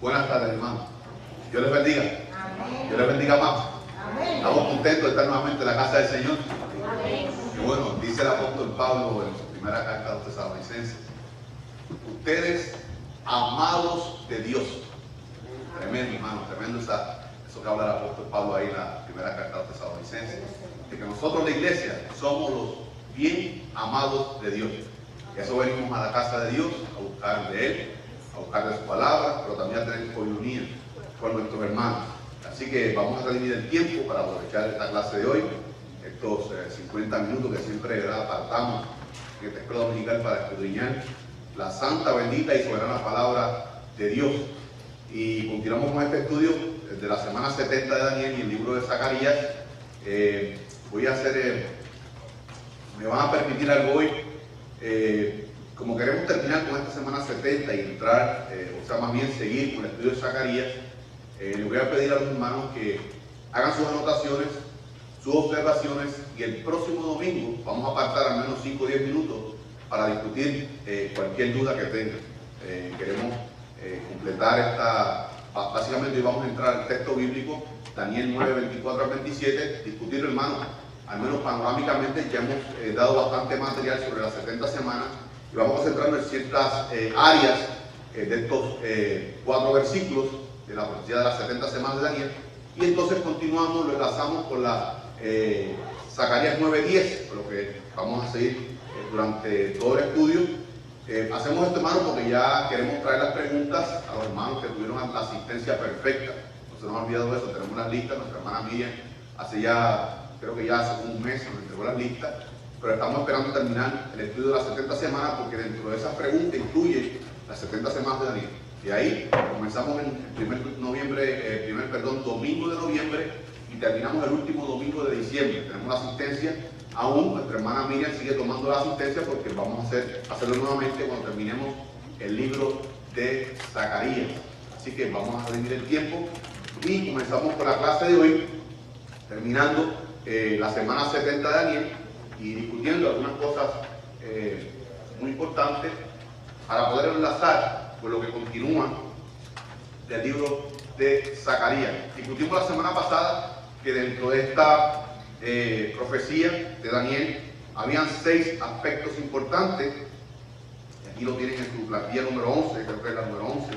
Buenas tardes, hermanos. Dios les bendiga. Amén. Dios les bendiga más. Amén. Estamos contentos de estar nuevamente en la casa del Señor. Amén. Y bueno, dice el apóstol Pablo en su primera carta a los tesalonicenses: ustedes, amados de Dios. Tremendo, hermano, tremendo eso que habla el apóstol Pablo ahí en la primera carta a los tesalonicenses. De que nosotros, la iglesia, somos los bien amados de Dios. Y eso venimos a la casa de Dios a buscar de Él, a buscar de su palabra, pero también a tener comunión con nuestros hermanos. Así que vamos a redimir el tiempo para aprovechar esta clase de hoy, estos 50 minutos que siempre apartamos en esta escuela dominical para escudriñar la santa, bendita y soberana palabra de Dios. Y continuamos con este estudio de la semana 70 de Daniel y el libro de Zacarías. Voy a hacer, me van a permitir algo hoy. Como queremos terminar con esta semana 70 y entrar, o sea, más bien seguir con el estudio de Zacarías, les voy a pedir a los hermanos que hagan sus anotaciones, sus observaciones, y el próximo domingo vamos a apartar al menos 5 o 10 minutos para discutir cualquier duda que tengan. Queremos completar básicamente hoy vamos a entrar al texto bíblico, Daniel 9, 24 al 27, discutirlo, hermanos, al menos panorámicamente. Ya hemos dado bastante material sobre las 70 semanas y vamos a centrarnos en ciertas áreas de estos 4 versículos de la profecía de las 70 semanas de Daniel, y entonces continuamos, lo enlazamos con la Zacarías 9:10, por lo que vamos a seguir durante todo el estudio. Hacemos esto, hermanos, porque ya queremos traer las preguntas a los hermanos que tuvieron la asistencia perfecta. No se nos ha olvidado eso, tenemos las listas. Nuestra hermana Miriam creo que ya hace un mes nos entregó las listas, pero estamos esperando terminar el estudio de las 70 semanas, porque dentro de esas preguntas incluye las 70 semanas de Daniel. Y ahí comenzamos el primer domingo de noviembre y terminamos el último domingo de diciembre. Tenemos la asistencia. Aún nuestra hermana Miriam sigue tomando la asistencia, porque vamos a hacerlo nuevamente cuando terminemos el libro de Zacarías. Así que vamos a redimir el tiempo y comenzamos con la clase de hoy, terminando la semana 70 de Daniel y discutiendo algunas cosas muy importantes para poder enlazar con lo que continúa del libro de Zacarías. Discutimos la semana pasada que dentro de esta profecía de Daniel habían 6 aspectos importantes. Aquí lo tienen en su plantilla número 11, creo que es la número 11,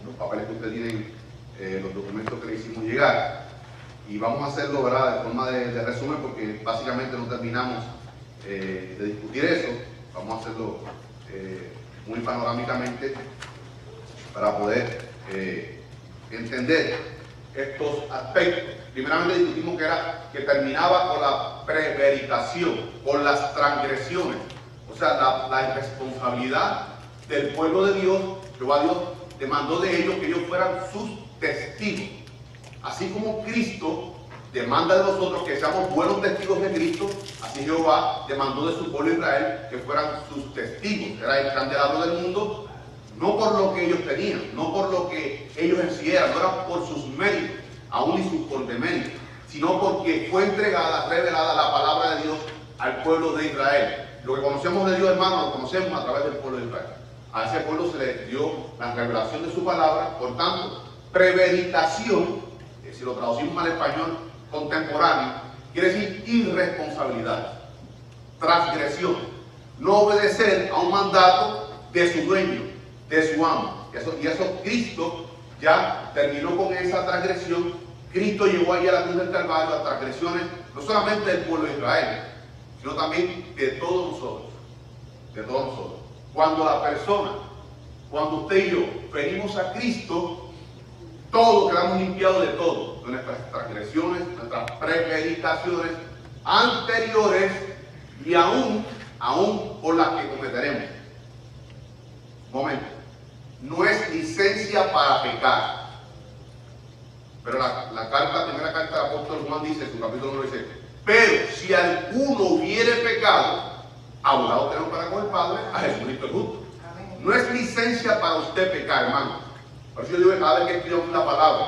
los papeles que ustedes tienen, los documentos que le hicimos llegar. Y vamos a hacerlo, ¿verdad?, de forma de resumen, porque básicamente no terminamos de discutir eso. Vamos a hacerlo muy panorámicamente para poder entender estos aspectos. Primeramente discutimos que terminaba con la prevaricación, con las transgresiones, o sea, la irresponsabilidad del pueblo de Dios. Jehová Dios demandó de ellos que ellos fueran sus testigos. Así como Cristo demanda de nosotros que seamos buenos testigos de Cristo, así Jehová demandó de su pueblo Israel que fueran sus testigos. Era el candelabro del mundo, no por lo que ellos tenían, no por lo que ellos en sí eran, no era por sus méritos, aún ni sus por deméritos, sino porque fue entregada, revelada la palabra de Dios al pueblo de Israel. Lo que conocemos de Dios, hermanos, lo conocemos a través del pueblo de Israel. A ese pueblo se le dio la revelación de su palabra. Por tanto, prevaricación, si lo traducimos al español contemporáneo, quiere decir irresponsabilidad, transgresión, no obedecer a un mandato de su dueño, de su amo. Y eso Cristo ya terminó con esa transgresión. Cristo llevó allí a la cruz del Calvario las transgresiones, no solamente del pueblo de Israel, sino también de todos nosotros. De todos nosotros. Cuando usted y yo venimos a Cristo, todos quedamos limpiados de todo, de nuestras transgresiones, nuestras prevaricaciones anteriores y aún por las que cometeremos. Momento. No es licencia para pecar. Pero la primera carta del apóstol Juan dice, en su capítulo 1 dice: pero si alguno hubiere pecado, abogado tenemos para con el Padre, a Jesucristo el justo. No es licencia para usted pecar, hermano. Por eso yo digo que cada vez que estudiamos la palabra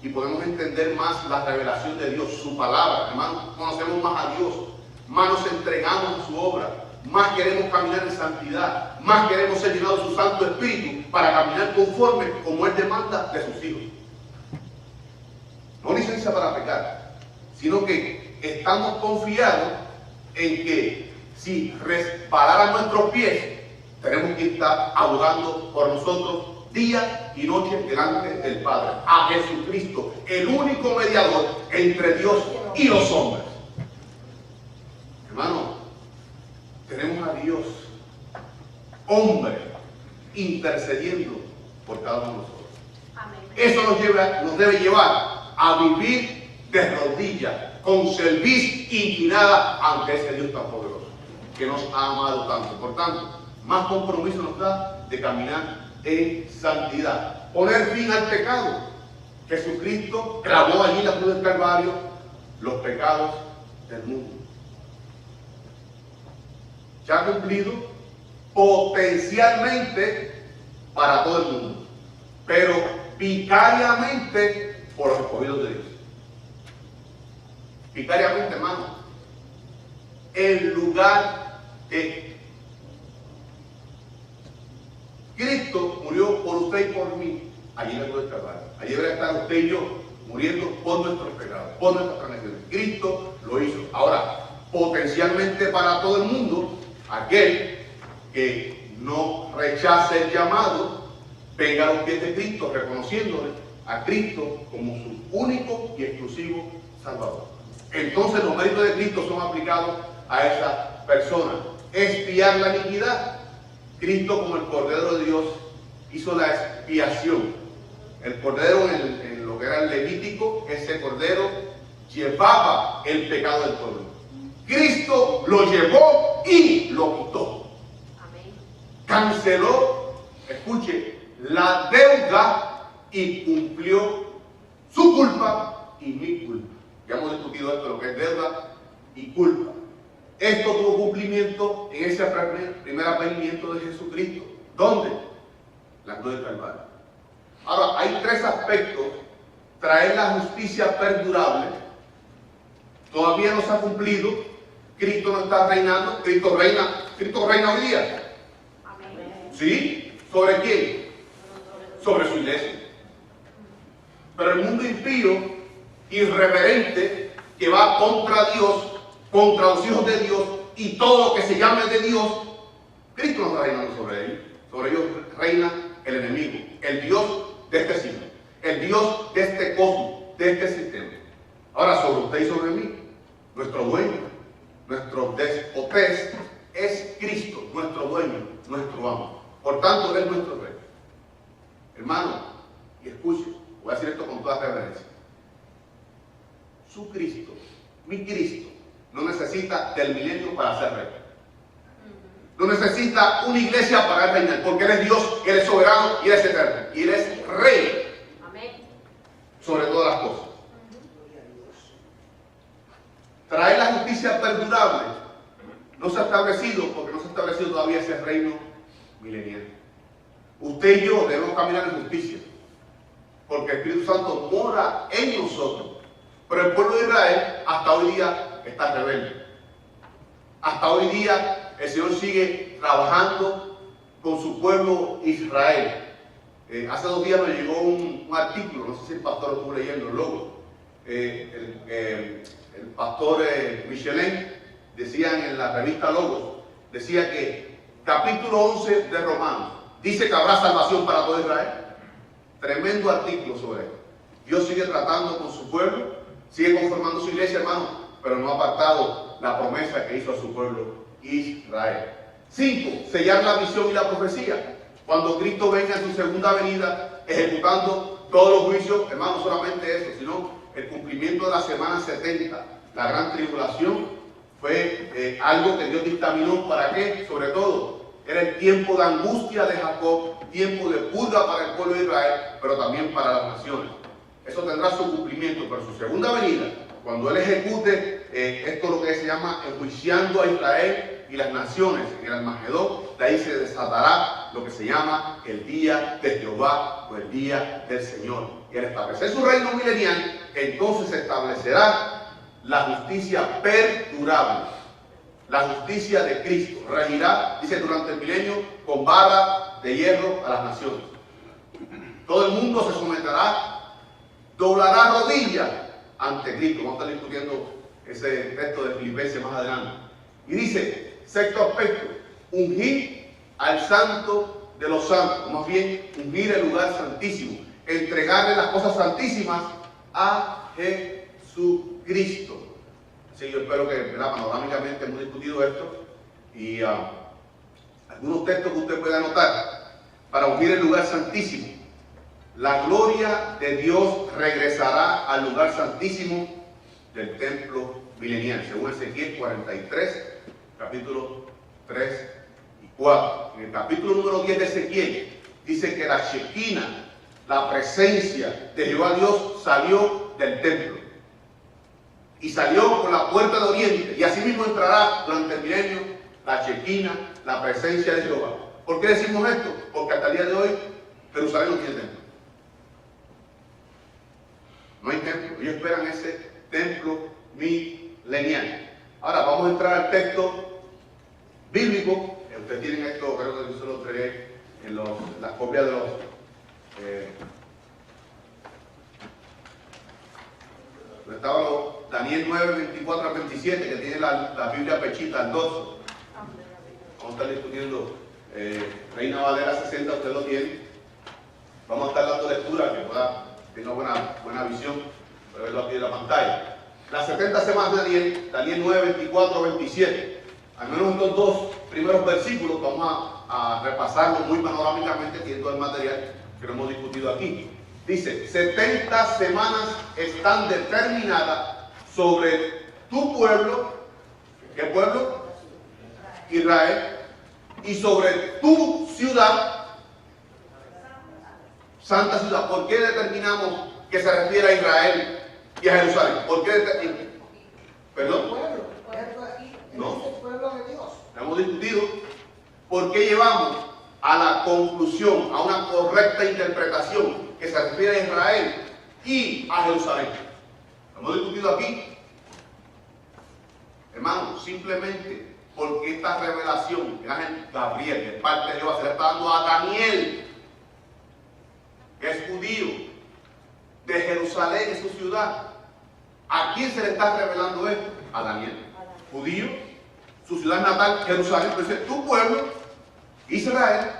y podemos entender más la revelación de Dios, su palabra, hermano, conocemos más a Dios, más nos entregamos a su obra, más queremos caminar en santidad, más queremos ser llenados de su Santo Espíritu para caminar conforme como Él demanda de sus hijos. No licencia para pecar, sino que estamos confiados en que si resbalaran nuestros pies, tenemos que estar abogando por nosotros día y noche delante del Padre, a Jesucristo, el único mediador entre Dios y los hombres. Hermano, tenemos a Dios, hombre, intercediendo por cada uno de nosotros. Amén. Eso nos debe llevar a vivir de rodillas, con cerviz inclinada ante ese Dios tan poderoso, que nos ha amado tanto. Por tanto, más compromiso nos da de caminar en santidad, poner fin al pecado. Jesucristo clavó allí en la cruz del Calvario los pecados del mundo. Ya cumplido potencialmente para todo el mundo, pero vicariamente por los escogidos de Dios. Vicariamente, hermano, en lugar de Cristo murió por usted y por mí allí en la cruz del Calvario. Allí debería estar usted y yo muriendo por nuestros pecados, por nuestras transgresiones. Cristo lo hizo. Ahora, potencialmente para todo el mundo, aquel que no rechace el llamado, venga a los pies de Cristo, reconociéndole a Cristo como su único y exclusivo Salvador. Entonces los méritos de Cristo son aplicados a esa persona. Expiar la iniquidad. Cristo, como el Cordero de Dios, hizo la expiación. El Cordero en lo que era el Levítico, ese Cordero llevaba el pecado del pueblo. Cristo lo llevó y lo quitó. Amén. Canceló, escuche, la deuda y cumplió su culpa y mi culpa. Ya hemos discutido esto, lo que es deuda y culpa. Esto tuvo cumplimiento en ese primer advenimiento de Jesucristo. ¿Dónde? La cruz del Calvario. Ahora, hay tres aspectos. Traer la justicia perdurable. Todavía no se ha cumplido. Cristo no está reinando. Cristo reina hoy día. Amén. ¿Sí? ¿Sobre quién? Sobre su iglesia. Pero el mundo impío, irreverente, que va contra Dios, contra los hijos de Dios y todo lo que se llame de Dios, Cristo no está reinando sobre ellos. Sobre ellos reina el enemigo, el Dios de este siglo, el Dios de este cosmos, de este sistema. Ahora, sobre usted y sobre mí, nuestro dueño, nuestro despotés es Cristo, nuestro dueño, nuestro amo. Por tanto, Él es nuestro rey. Hermano, y escuche, voy a decir esto con toda reverencia. Su Cristo, mi Cristo, no necesita del milenio para ser rey. No necesita una iglesia para reinar, porque Él es Dios, Él es soberano y Él es eterno. Y Él es rey. Amén. Sobre todas las cosas. Traer la justicia perdurable no se ha establecido, porque no se ha establecido todavía ese reino milenial. Usted y yo debemos caminar en justicia, porque el Espíritu Santo mora en nosotros. Pero el pueblo de Israel hasta hoy día está rebelde. Hasta hoy día el Señor sigue trabajando con su pueblo Israel. Hace 2 días me llegó un artículo, no sé si el pastor lo estuvo leyendo, luego. El pastor Michelin decía en la revista Logos, decía que capítulo 11 de Romanos dice que habrá salvación para todo Israel. Tremendo artículo sobre esto. Dios sigue tratando con su pueblo, sigue conformando su iglesia, hermano, pero no ha apartado la promesa que hizo a su pueblo Israel. 5. Sellar la visión y la profecía. Cuando Cristo venga en su segunda venida, ejecutando todos los juicios, hermano, no solamente eso, sino el cumplimiento de la semana 70, la gran tribulación, fue algo que Dios dictaminó. ¿Para qué? Sobre todo, era el tiempo de angustia de Jacob, tiempo de purga para el pueblo de Israel, pero también para las naciones. Eso tendrá su cumplimiento, pero su segunda venida, cuando Él ejecute esto, lo que se llama enjuiciando a Israel y las naciones en el Armagedón, de ahí se desatará lo que se llama el día de Jehová o el día del Señor. Y al establecer su reino milenial, entonces se establecerá la justicia perdurable. la justicia de Cristo. Regirá, dice, durante el milenio con vara de hierro a las naciones. Todo el mundo se someterá, doblará rodillas ante Cristo. Vamos a estar discutiendo ese texto de Filipenses más adelante. Y dice, sexto aspecto, ungir al santo de los santos. Más bien, ungir el lugar santísimo. Entregarle las cosas santísimas a Jesucristo. Así yo espero que panorámicamente hemos discutido esto. Y algunos textos que usted pueda anotar para ungir el lugar santísimo. La gloria de Dios regresará al lugar santísimo del templo milenial, según Ezequiel 43, capítulo 3 y 4. En el capítulo número 10 de Ezequiel dice que la Shekinah, la presencia de Jehová Dios, salió del templo y salió por la puerta de oriente, y así mismo entrará durante el milenio la Shekinah, la presencia de Jehová. ¿Por qué decimos esto? Porque hasta el día de hoy Jerusalén no tiene templo. No hay templo. Ellos esperan ese templo milenial. Ahora vamos a entrar al texto bíblico. Ustedes tienen esto, creo que yo se lo traeré en las copias de los estaba Daniel 9, 24 al 27, que tiene la Biblia pechita, al dorso. Vamos a estar discutiendo Reina Valera 60, usted lo tiene. Vamos a estar dando lectura que tenga buena visión, para verlo aquí en la pantalla. Las 70 semanas de Daniel 9, 24, 27. Al menos estos dos primeros versículos vamos a repasarlos muy panorámicamente, tiene todo el material que lo hemos discutido aquí. Dice, 70 semanas están determinadas sobre tu pueblo. ¿Qué pueblo? Israel. Y sobre tu ciudad, santa ciudad. ¿Por qué determinamos que se refiere a Israel y a Jerusalén? ¿Por qué determinamos? ¿Perdón? No. Hemos discutido por qué llevamos a la conclusión, a una correcta interpretación que se refiere a Israel y a Jerusalén. Hemos discutido aquí, hermanos, simplemente porque esta revelación, el ángel Gabriel, de parte de Jehová, se le está dando a Daniel, que es judío, de Jerusalén, es su ciudad. ¿A quién se le está revelando esto? A Daniel, judío, su ciudad natal, Jerusalén. Entonces, tu pueblo, Israel,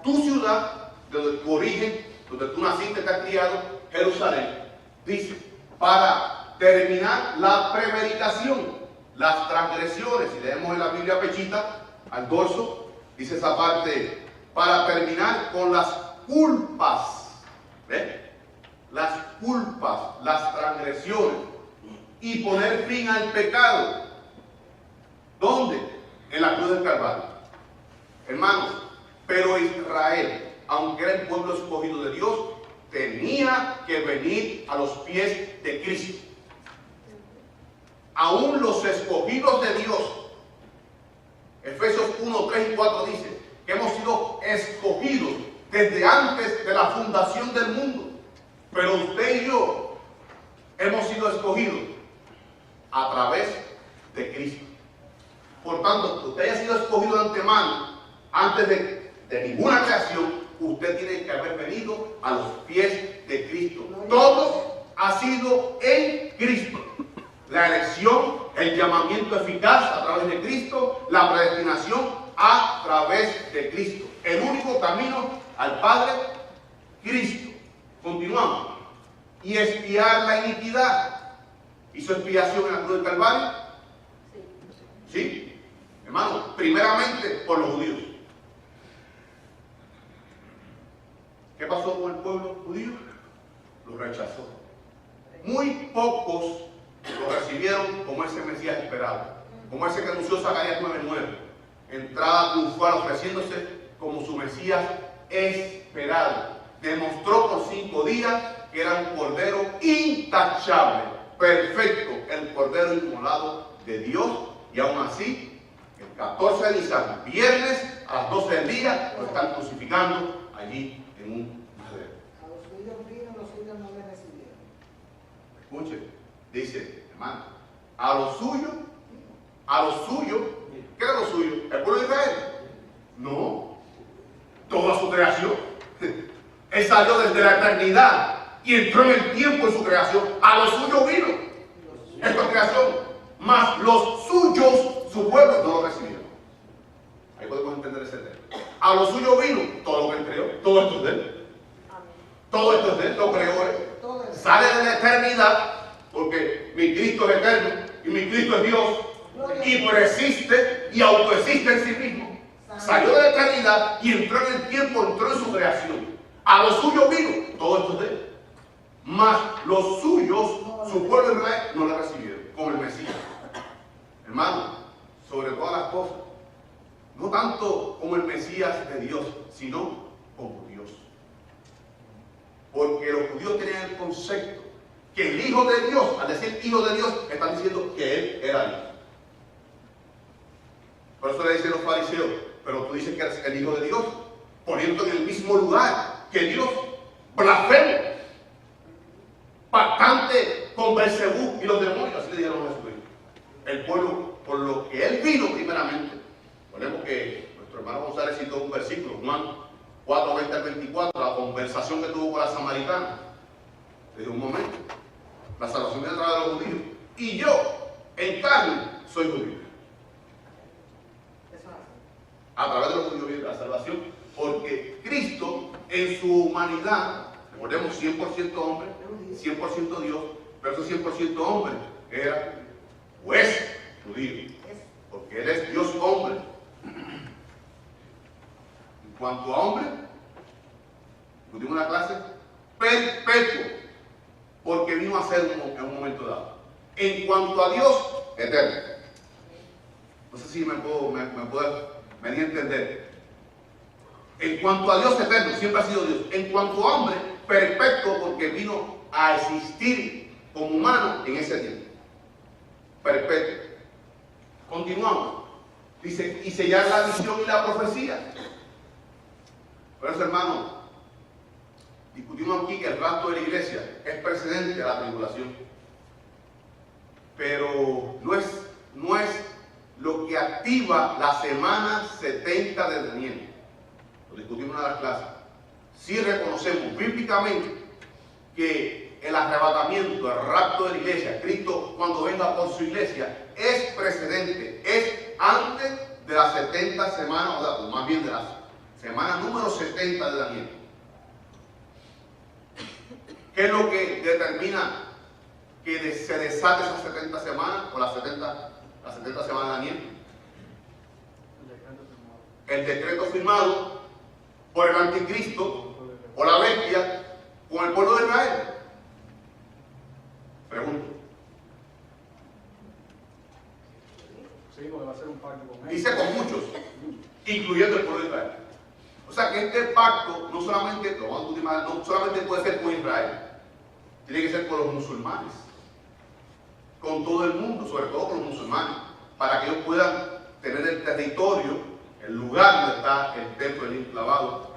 tu ciudad, de tu origen, donde tú naciste, te has criado, Jerusalén, dice, para terminar la prevaricación, las transgresiones. Si leemos en la Biblia pechita, al dorso, dice esa parte, para terminar con las culpas, ¿ves? Las culpas, las transgresiones, y poner fin al pecado. ¿Dónde? En la cruz del Calvario. Hermanos, pero Israel, aunque era el pueblo escogido de Dios, tenía que venir a los pies de Cristo. Aún los escogidos de Dios, Efesios 1, 3 y 4 dice que hemos sido escogidos desde antes de la fundación del mundo. Pero usted y yo hemos sido escogidos a través de Cristo. Por tanto, que usted haya sido escogido de antemano, antes de ninguna creación, usted tiene que haber venido a los pies de Cristo. Todo ha sido en Cristo. La elección, el llamamiento eficaz a través de Cristo, la predestinación a través de Cristo. El único camino al Padre, Cristo. Continuamos. Y expiar la iniquidad. ¿Hizo expiación en la cruz del Calvario? Sí. Hermano, primeramente por los judíos. ¿Qué pasó con el pueblo judío? Lo rechazó. Muy pocos lo recibieron como ese Mesías esperado, como ese que anunció Zacarías 9:9, entrada triunfal ofreciéndose como su Mesías esperado. Demostró por 5 días que era un cordero intachable, perfecto, el cordero inmolado de Dios, y aún así, el 14 de Nisan, viernes a las 12 del día, lo están crucificando allí en un madero. A los suyos vino, los suyos no le recibieron. Escuche, dice, hermano, a los suyos ¿Qué era lo suyo? ¿El pueblo de Israel? No. Toda su creación. Él salió desde la eternidad y entró en el tiempo en su creación. A lo suyo vino. Esto es creación. Mas los suyos, su pueblo, no lo recibieron. Ahí podemos entender ese tema. A lo suyo vino todo lo que él creó. Todo esto es de él. Todo esto es de él. Lo creó él. Sale de la eternidad porque mi Cristo es eterno y mi Cristo es Dios. Y persiste y autoexiste en sí mismo. Salió de la eternidad y entró en el tiempo, entró en su creación. A lo suyo vino, todo esto es de él. Mas los suyos, su pueblo Israel, no le recibieron, como el Mesías. Hermano, sobre todas las cosas, no tanto como el Mesías de Dios, sino como Dios. Porque los judíos tenían el concepto que el Hijo de Dios, al decir Hijo de Dios, están diciendo que Él era Dios. Por eso le dicen los fariseos, pero tú dices que eres el Hijo de Dios, poniendo en el mismo lugar que Dios, blasfemo, pactante con Belcebú y los demonios, así le dijeron a Jesucristo. El pueblo, por lo que Él vino primeramente, ponemos que nuestro hermano González citó un versículo, Juan 4, 20 al 24, la conversación que tuvo con la samaritana. Le dijo, un momento, la salvación viene a través de los judíos, y yo, en carne, soy judío. A través de los judíos viene la salvación, porque Cristo en su humanidad, recordemos 100% hombre, 100% Dios, pero ese 100% hombre era juez judío, porque Él es Dios hombre. En cuanto a hombre, tuvimos una clase perpetuo, porque vino a ser en un momento dado. En cuanto a Dios, eterno. No sé si me di a entender. En cuanto a Dios eterno, siempre ha sido Dios. En cuanto a hombre, perfecto, porque vino a existir como humano en ese tiempo. Perfecto. Continuamos. Dice, y sellar la visión y la profecía. Por eso, hermano, discutimos aquí que el rapto de la iglesia es precedente a la tribulación. Pero no es lo que activa la semana 70 de Daniel. Lo discutimos en una de las clases. Sí reconocemos bíblicamente que el arrebatamiento, el rapto de la iglesia, Cristo cuando venga por su iglesia, es precedente, es antes de las 70 semanas, o más bien de la semana número 70 de Daniel. ¿Qué es lo que determina que se desate esas 70 semanas o las 70 semanas de Daniel? El decreto firmado por el anticristo o la bestia con el pueblo de Israel. Pregunto. Sí, porque va a ser un pacto con ellos. Dice con muchos, incluyendo el pueblo de Israel. O sea que este pacto no solamente puede ser con Israel, tiene que ser con los musulmanes, con todo el mundo, sobre todo con los musulmanes, para que ellos puedan tener el territorio, el lugar donde está el templo del enclavado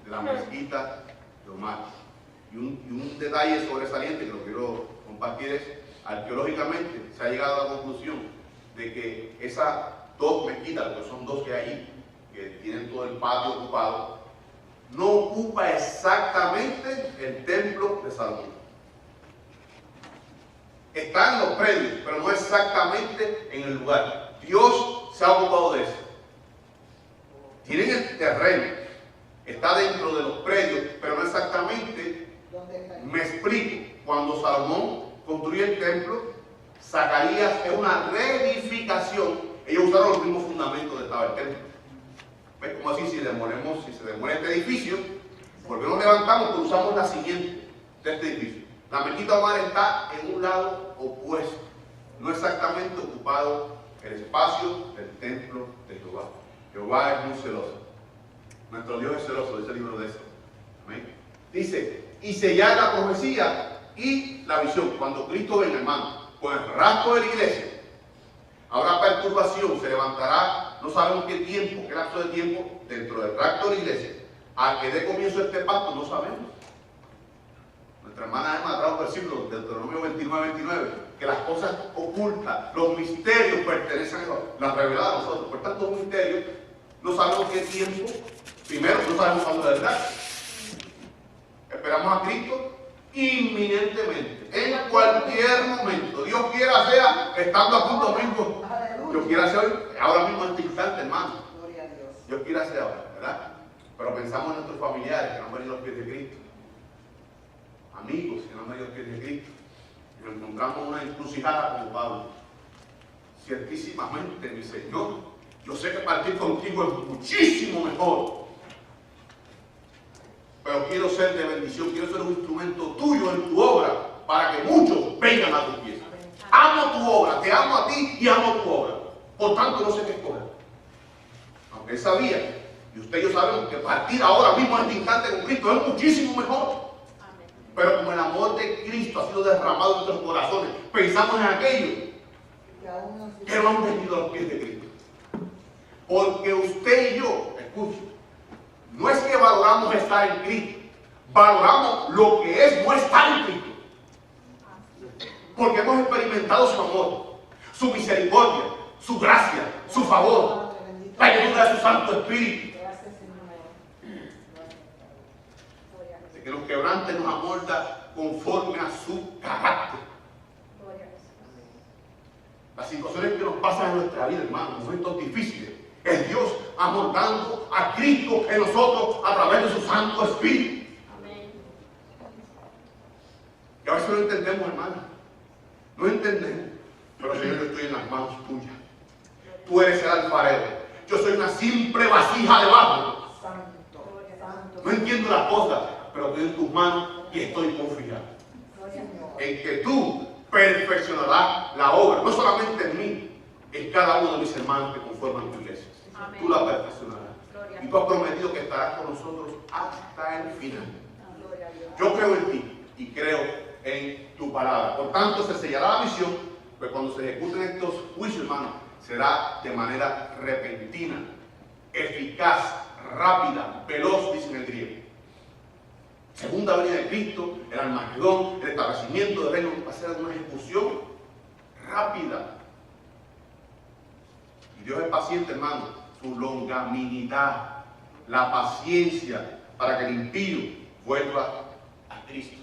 de la mezquita de Omar. Y un detalle sobresaliente que lo quiero compartir es, arqueológicamente se ha llegado a la conclusión de que esas dos mezquitas, que son dos que hay ahí, que tienen todo el patio ocupado, no ocupa exactamente el templo de Salomón. Está en los predios, pero no exactamente en el lugar. Dios se ha ocupado de eso. Tienen el terreno, está dentro de los predios, pero no exactamente. Me explico. Cuando Salomón construye el templo, Zacarías es una reedificación. Ellos usaron los mismos fundamentos donde estaba el templo. ¿Ves? Como así, si se demora este edificio, volvemos levantamos, pero usamos la siguiente de este edificio. La mezquita Omar está en un lado opuesto, no exactamente ocupado el espacio del templo de Jehová. Jehová es muy celoso. Nuestro Dios es celoso, dice el libro de eso. Amén. Dice, y sellar la profecía y la visión. Cuando Cristo venga, hermano, con el rapto de la iglesia, habrá perturbación, se levantará, no sabemos qué tiempo, qué lapso de tiempo, dentro del rapto de la iglesia. A que dé comienzo este pacto, no sabemos. Nuestra hermana Emma trajo un versículo, Deuteronomio 29, que las cosas ocultas, los misterios pertenecen a Dios, las reveladas a nosotros. Por tanto, un misterio, no sabemos qué tiempo, primero, no sabemos cuándo es verdad. Esperamos a Cristo inminentemente, en cualquier momento. Dios quiera sea estando a punto mismo. Dios quiera sea hoy, ahora mismo en este instante, hermano. Gloria a Dios. Dios quiera sea ahora, ¿verdad? Pero pensamos en nuestros familiares que no han venido a los pies de Cristo, amigos que no han venido a los pies de Cristo, y nos encontramos en una encrucijada como Pablo. Ciertísimamente, mi Señor, yo sé que partir contigo es muchísimo mejor, pero quiero ser de bendición, quiero ser un instrumento tuyo en tu obra, para que muchos vengan a tus pies. Amo tu obra, te amo a ti y amo tu obra. Por tanto, no sé qué escoger. Aunque él sabía, y usted y yo sabemos que partir ahora mismo en este instante con Cristo es muchísimo mejor. Pero como el amor de Cristo ha sido derramado en nuestros corazones, pensamos en aquello que no han venido a los pies de Cristo. Porque usted y yo, escuche, no es que valoramos estar en Cristo, valoramos lo que es no estar en Cristo. Porque hemos experimentado su amor, su misericordia, su gracia, su favor, la ayuda de su Santo Espíritu. De que los quebrantes nos amolda conforme a su carácter. Las situaciones que nos pasan en nuestra vida, hermanos, momentos difíciles, es Dios amoldando a Cristo en nosotros a través de su Santo Espíritu. Y a veces no entendemos, hermano. No entendemos, pero Señor, yo estoy en las manos tuyas. Tú eres el alfarero. Yo soy una simple vasija de barro. No entiendo las cosas, pero estoy en tus manos y estoy confiado en que tú perfeccionarás la obra, no solamente en mí, en cada uno de mis hermanos que conforman tu iglesia. Tú la perfeccionarás. Y tú has prometido que estarás con nosotros hasta el final. Yo creo en ti y creo en tu palabra. Por tanto, se sellará la visión, pues cuando se ejecuten estos juicios, hermano, será de manera repentina, eficaz, rápida, veloz, dice en el griego. Segunda venida de Cristo, el Armagedón, el establecimiento del reino, va a ser una ejecución rápida. Y Dios es paciente, hermano, su longanimidad, la paciencia para que el impío vuelva a Cristo,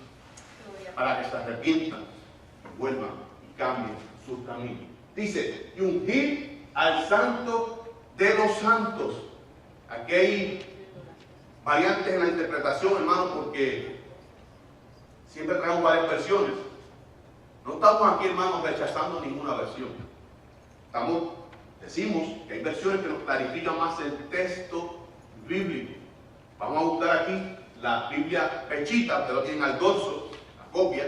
para que se arrepientan, vuelvan y cambien sus caminos. Dice, y ungir al santo de los santos. Aquí hay variantes en la interpretación, hermano, porque siempre traemos varias versiones. No estamos aquí, hermanos, rechazando ninguna versión. Decimos que hay versiones que nos clarifican más el texto bíblico. Vamos a buscar aquí la Biblia pechita, ustedes lo tienen al dorso, la copia.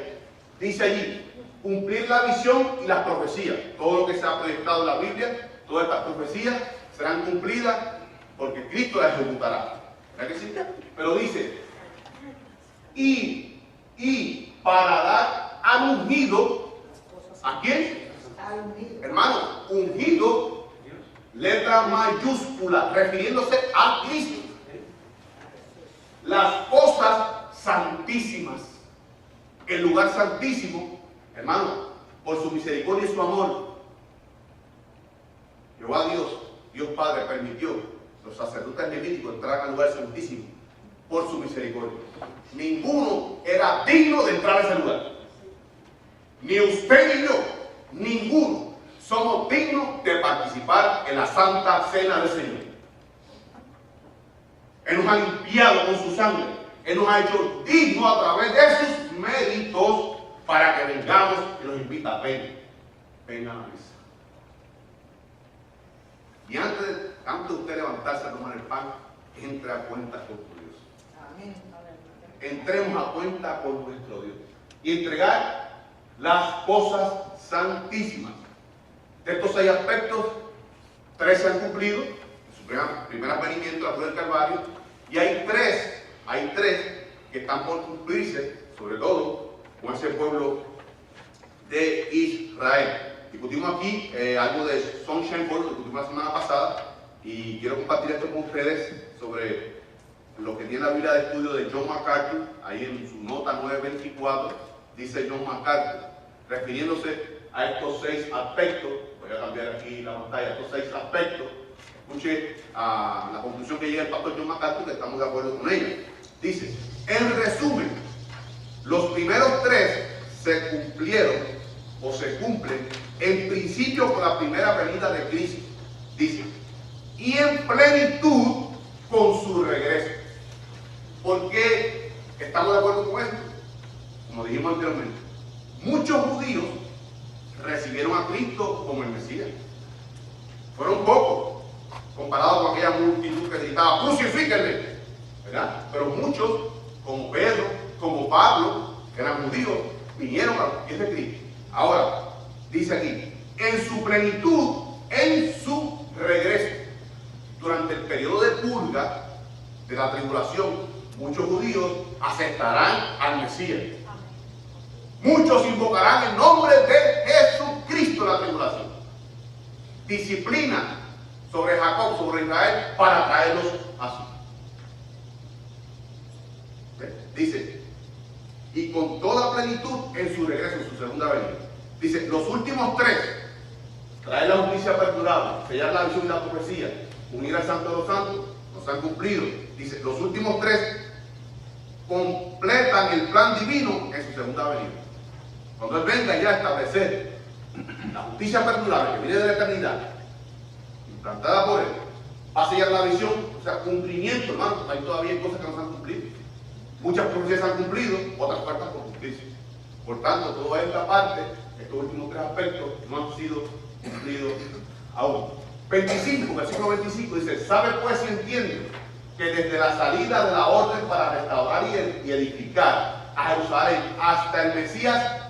Dice allí, cumplir la visión y las profecías. Todo lo que se ha proyectado en la Biblia, todas estas profecías serán cumplidas porque Cristo las ejecutará. ¿Verdad que sí? Pero dice, y para dar al ungido, ¿a quién? Hermano, ungido, letra mayúscula, refiriéndose a Cristo. Las cosas santísimas, el lugar santísimo, hermano, por su misericordia y su amor, Jehová Dios Padre permitió los sacerdotes levíticos entrar al lugar santísimo por su misericordia. Ninguno era digno de entrar a ese lugar. Ni usted ni yo, ninguno somos dignos de participar en la Santa Cena del Señor. Él nos ha limpiado con su sangre. Él nos ha hecho dignos a través de sus méritos para que vengamos y nos invita a vengan a la mesa. Y antes de usted levantarse a tomar el pan, entre a cuenta con tu Dios. Amén. Entremos a cuenta con nuestro Dios. Y entregar las cosas santísimas. De estos 6 aspectos, 3 se han cumplido. En su primer advenimiento, la cruz del Calvario. Y hay tres que están por cumplirse, sobre todo con ese pueblo de Israel. Discutimos aquí algo de Sunshine Board, lo discutimos la semana pasada, y quiero compartir esto con ustedes sobre lo que tiene la Biblia de estudio de John MacArthur. Ahí en su nota 924 dice John MacArthur, refiriéndose a estos 6 aspectos. Voy a cambiar aquí la pantalla, estos 6 aspectos. Escuche a la conclusión que llega el pastor John MacArthur, que estamos de acuerdo con ella. Dice, en resumen, los primeros 3 se cumplieron o se cumplen en principio con la primera venida de Cristo. Dice, y en plenitud con su regreso. ¿Por qué estamos de acuerdo con esto? Como dijimos anteriormente, muchos judíos recibieron a Cristo como el Mesías. Fueron pocos, comparado con aquella multitud que gritaba, crucifíquenle, ¿verdad? Pero muchos, como Pedro, como Pablo, que eran judíos, vinieron a los pies de Cristo. Ahora, dice aquí, en su plenitud, en su regreso. Durante el periodo de purga, de la tribulación, muchos judíos aceptarán al Mesías. Muchos invocarán el nombre de Jesucristo en la tribulación. Disciplina sobre Jacob, sobre Israel, para traerlos así. Dice, y con toda plenitud en su regreso, en su segunda venida. Dice, los últimos 3, traer la justicia perdurable, sellar la visión y la profecía, unir al Santo de los Santos, nos han cumplido. Dice, los últimos 3 completan el plan divino en su segunda venida. Cuando Él venga ya a establecer la justicia perdurable que viene de la eternidad, implantada por Él, va a sellar la visión, o sea, cumplimiento, hermano. Hay todavía cosas que no se han cumplido. Muchas profecías se han cumplido, otras faltan por cumplirse. Por tanto, toda esta parte, estos últimos 3 aspectos, no han sido cumplidos aún. 25, versículo 25 dice, ¿sabe pues si entiende que desde la salida de la orden para restaurar y edificar a Jerusalén hasta el Mesías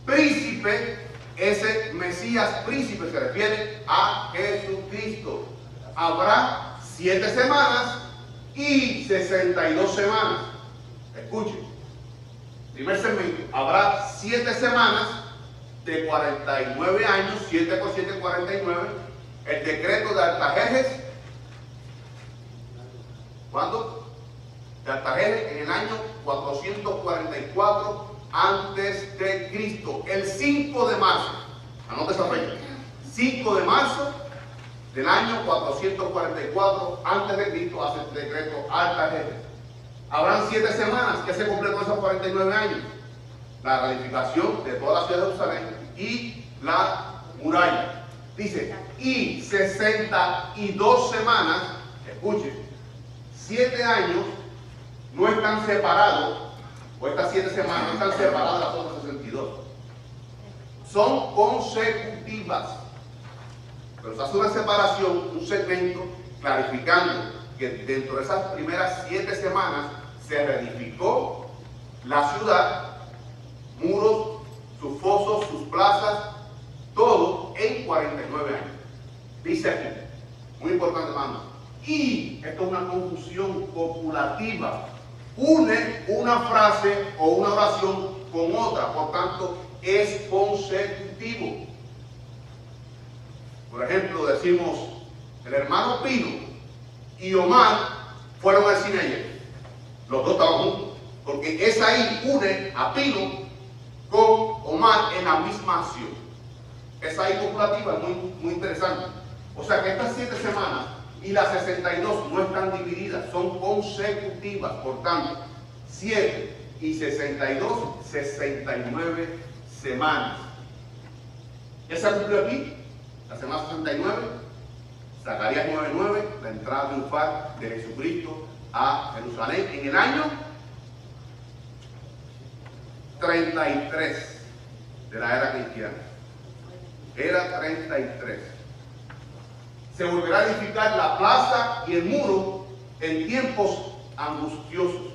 príncipe, ese Mesías príncipe se refiere a Jesucristo, habrá 7 semanas y 62 semanas? Escuchen, primer segmento, habrá 7 semanas de 49 años, 7 por 7, 49, el decreto de Artajerjes. ¿Cuándo? De Artajerjes en el año 444 antes de Cristo, el 5 de marzo, anote esa fecha, 5 de marzo del año 444 antes de Cristo hace el decreto Artajerjes. Habrán 7 semanas que se cumplen con esos 49 años. La reedificación de toda la ciudad de Jerusalén y la muralla. Dice, y 62 semanas, escuchen, 7 años no están separados, o estas 7 semanas no están separadas de las otras 62. Son consecutivas. Pero se hace una separación, un segmento, clarificando que dentro de esas primeras 7 semanas se reedificó la ciudad, muros, sus fosos, sus plazas, todo en 49 años. Dice aquí, muy importante, hermano, y esto es una confusión copulativa, une una frase o una oración con otra, por tanto es consecutivo. Por ejemplo, decimos, el hermano Pino y Omar fueron al cine ayer. Los dos estaban juntos, porque esa ahí une a Pino con Omar en la misma acción. Esa ahí copulativa es muy interesante. O sea que estas 7 semanas y las 62 no están divididas, son consecutivas. Por tanto, 7 y 62, 69 semanas. ¿Ya se cumplió aquí? La semana 69, Zacarías 9:9, la entrada triunfal de Jesucristo a Jerusalén en el año 33 de la era cristiana. Era 33. Se volverá a edificar la plaza y el muro en tiempos angustiosos.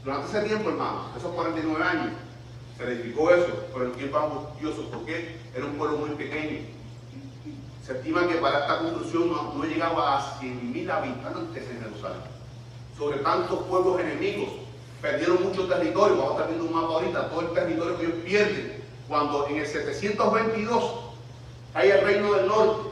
Durante ese tiempo, hermano, esos 49 años, se edificó eso, pero en tiempos angustiosos, porque era un pueblo muy pequeño. Se estima que para esta construcción no llegaba a 100.000 habitantes en Jerusalén. Sobre tantos pueblos enemigos, perdieron mucho territorio. Vamos a estar viendo un mapa ahorita, todo el territorio que ellos pierden. Cuando en el 722 hay el reino del norte,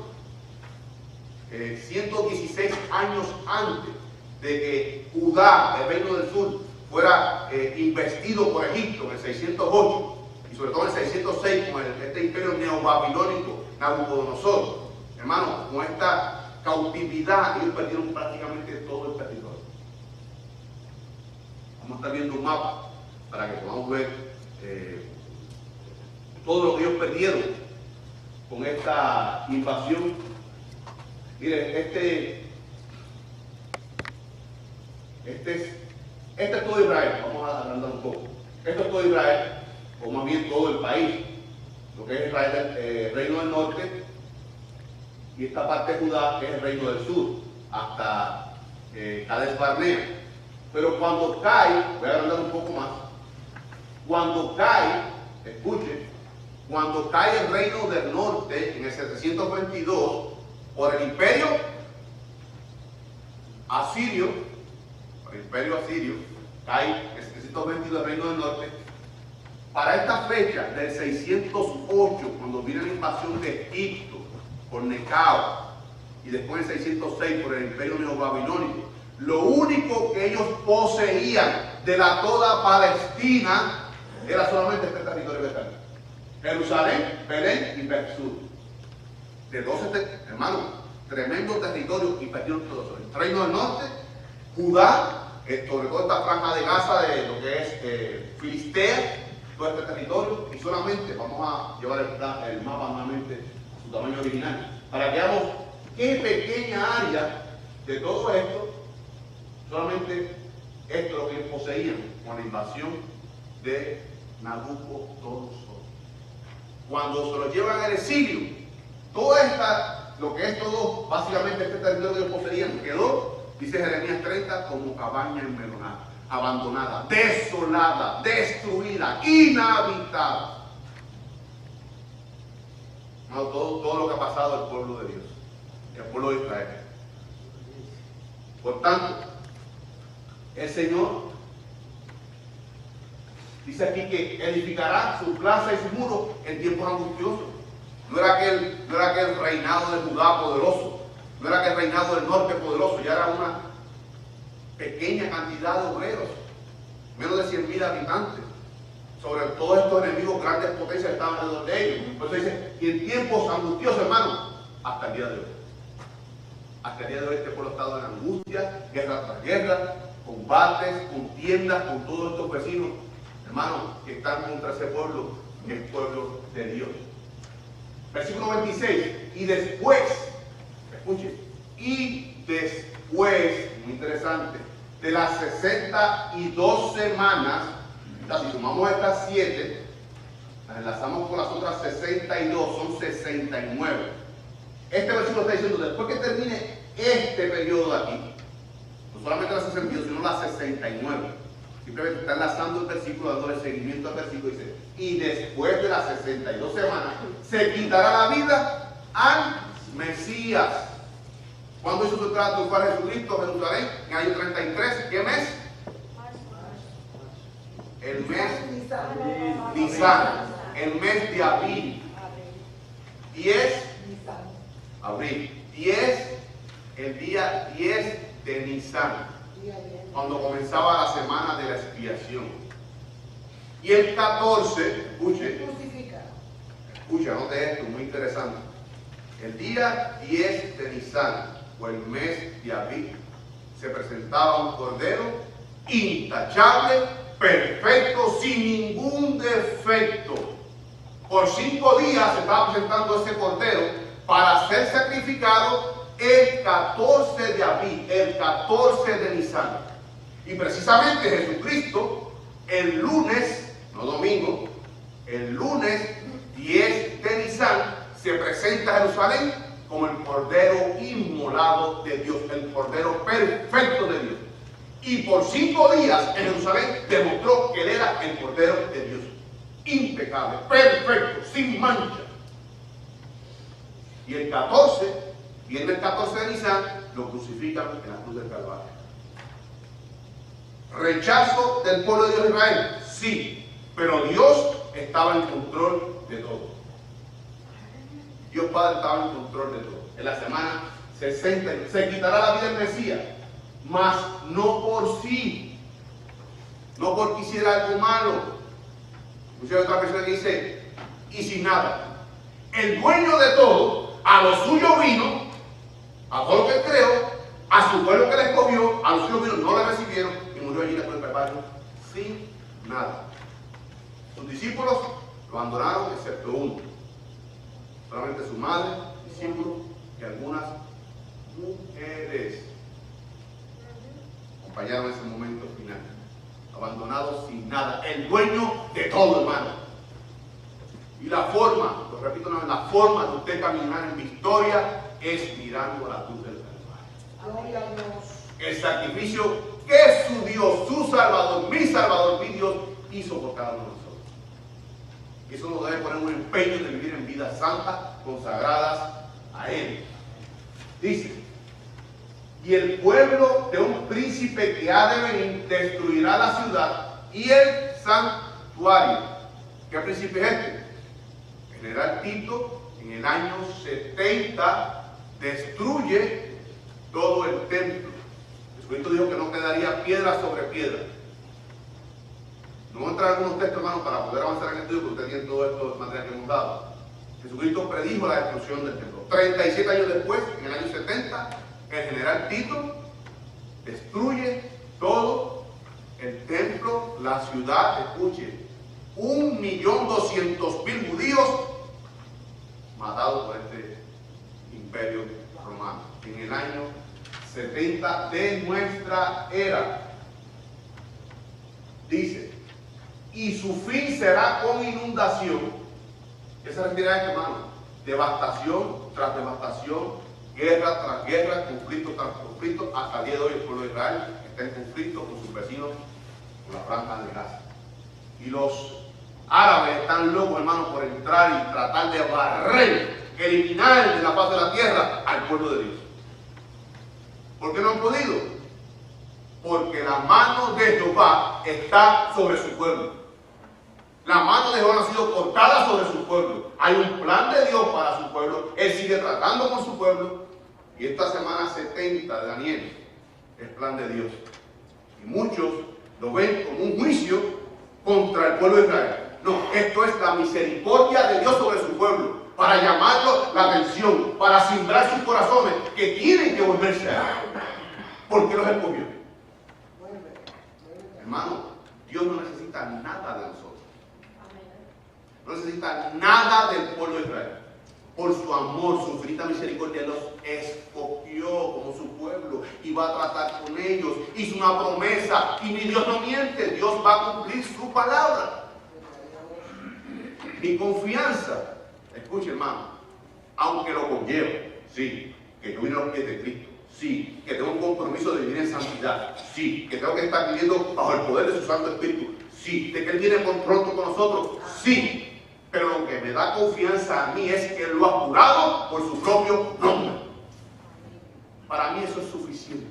116 años antes de que Judá, el reino del sur, fuera investido por Egipto en el 608, y sobre todo en el 606 con este imperio neobabilónico, Nabucodonosor, hermano, con esta cautividad, ellos perdieron prácticamente todo el territorio. Vamos a estar viendo un mapa para que podamos ver todo lo que ellos perdieron con esta invasión. Mire, este es todo Israel. Vamos a agrandar un poco. Esto es todo Israel, o más bien todo el país, lo que es Israel, el reino del norte, y esta parte de Judá, que es el reino del sur, hasta Cades Barnea. Pero cuando cae, voy a agrandar un poco más, cuando cae, escuchen, cuando cae el reino del norte en el 722 por el imperio asirio, cae el 722 el reino del norte. Para esta fecha del 608, cuando viene la invasión de Egipto por Necao, y después en 606 por el imperio neobabilónico, lo único que ellos poseían de la toda Palestina era solamente este territorio que está aquí: Jerusalén, Belén y Bersur. De 12, hermanos, tremendo territorio, y perdieron todo eso. El reino del norte, Judá, sobre todo esta franja de Gaza, de lo que es Filistea, todo este territorio, y solamente vamos a llevar el mapa nuevamente a su tamaño original, para que veamos qué pequeña área de todo esto, solamente esto es lo que ellos poseían con la invasión de Nabucodonosor. Cuando se lo llevan al exilio, toda esta, lo que es todo, básicamente este territorio que ellos poseían, quedó, dice Jeremías 30, como cabaña enmelonada, abandonada, desolada, destruida, inhabitada. No, todo lo que ha pasado al pueblo de Dios, el pueblo de Israel. Por tanto, el Señor dice aquí que edificará su plaza y su muro en tiempos angustiosos. No era aquel reinado de Judá poderoso, no era aquel reinado del norte poderoso, ya era una pequeña cantidad de obreros, menos de 100,000 habitantes. Sobre todo estos enemigos, grandes potencias estaban alrededor de ellos. Por eso dice, y en tiempos angustiosos, hermano, hasta el día de hoy. Hasta el día de hoy este pueblo ha estado en angustia, guerra tras guerra, combates, contiendas con todos estos vecinos, hermanos, que están contra ese pueblo, que es el pueblo de Dios. Versículo 26, y después, escuchen, y después, muy interesante, de las 62 semanas, si sumamos estas 7, las enlazamos con las otras 62, son 69. Este versículo está diciendo, después que termine este periodo de aquí, no solamente las 62, sino las 69. Simplemente está enlazando el versículo, dándole seguimiento al versículo, dice, y después de las 62 semanas, se quitará la vida al Mesías. ¿Cuándo hizo su entrada triunfal Jesucristo a Jerusalén? En el año 33. ¿Qué mes? El mes Nisan, el mes de abril. 10, abril. 10, el día 10 de Nisan, cuando comenzaba la semana de la expiación. Y el 14, escuche, anote esto, muy interesante. El día 10 de Nisan, o el mes de abril, se presentaba un cordero intachable, perfecto, sin ningún defecto. Por 5 días se estaba presentando ese cordero para ser sacrificado el 14 de abril, el 14 de Nisan. Y precisamente Jesucristo, el lunes, no domingo, el lunes 10 de Nisan, se presenta a Jerusalén como el cordero inmolado de Dios, el cordero perfecto de Dios. Y por 5 días en Jerusalén demostró que él era el cordero de Dios, impecable, perfecto, sin mancha. Y el 14, viene el 14 de Nisan, lo crucifican en la cruz del Calvario. ¿Rechazo del pueblo de Dios de Israel? Sí, pero Dios estaba en control de todo. Dios Padre estaba en control de todo. En la semana 60 se quitará la vida del Mesías, mas no por sí, no porque hiciera algo malo. Escuché otra persona que dice, y sin nada. El dueño de todo, a lo suyo vino, a todo lo que él creó, a su pueblo que le escogió, a los suyos vino, no le recibieron, y murió allí después de prepararlo, sin nada. Sus discípulos lo abandonaron, excepto uno. Solamente su madre, discípulos y algunas mujeres acompañaron ese momento final. Abandonados sin nada. El dueño de todo, hermano. Y la forma, lo repito una vez, la forma de usted caminar en victoria es mirando a la cruz del Calvario. Gloria a Dios. El sacrificio que su Dios, su Salvador, mi Dios, hizo por cada uno de nosotros. Y eso nos debe poner un empeño de vivir en vidas santas, consagradas a Él. Dice, y el pueblo de un príncipe que ha de venir destruirá la ciudad y el santuario. ¿Qué príncipe es este? El general Tito, en el año 70, destruye todo el templo. Jesucristo dijo que no quedaría piedra sobre piedra. No voy a entrar en algunos textos, hermanos, para poder avanzar en el estudio, porque usted tiene todo esto material que hemos dado. Jesucristo predijo la destrucción del templo. 37 años después, en el año 70, el general Tito destruye todo el templo, la ciudad. Escuche, 1.200.000 judíos matados por este imperio romano en el año 70 de nuestra era. Dice, y su fin será con inundación. ¿Qué se refiere a esto, hermano? Devastación tras devastación, guerra tras guerra, conflicto tras conflicto. Hasta el día de hoy el pueblo de Israel está en conflicto con sus vecinos, con la franja de Gaza. Y los árabes están locos, hermano, por entrar y tratar de barrer, eliminar de la faz de la tierra al pueblo de Dios. ¿Por qué no han podido? Porque la mano de Jehová está sobre su pueblo. La mano de Jehová ha sido cortada sobre su pueblo. Hay un plan de Dios para su pueblo. Él sigue tratando con su pueblo. Y esta semana 70 de Daniel es plan de Dios. Y muchos lo ven como un juicio contra el pueblo de Israel. No, esto es la misericordia de Dios sobre su pueblo, para llamarlo la atención, para simbrar sus corazones, que tienen que volverse a Él, porque los escogió. Hermano, Dios no necesita nada de nosotros. No necesita nada del pueblo de Israel. Por su amor, su infinita misericordia, los escogió como su pueblo y va a tratar con ellos. Hizo una promesa y mi Dios no miente. Dios va a cumplir su palabra. Mi confianza, escuche, hermano, aunque lo conllevo, sí, que yo vine a los pies de Cristo, sí, que tengo un compromiso de vivir en santidad, sí, que tengo que estar viviendo bajo el poder de su Santo Espíritu, sí, de que Él viene pronto con nosotros, sí. Pero lo que me da confianza a mí es que Él lo ha jurado por su propio nombre. Para mí eso es suficiente.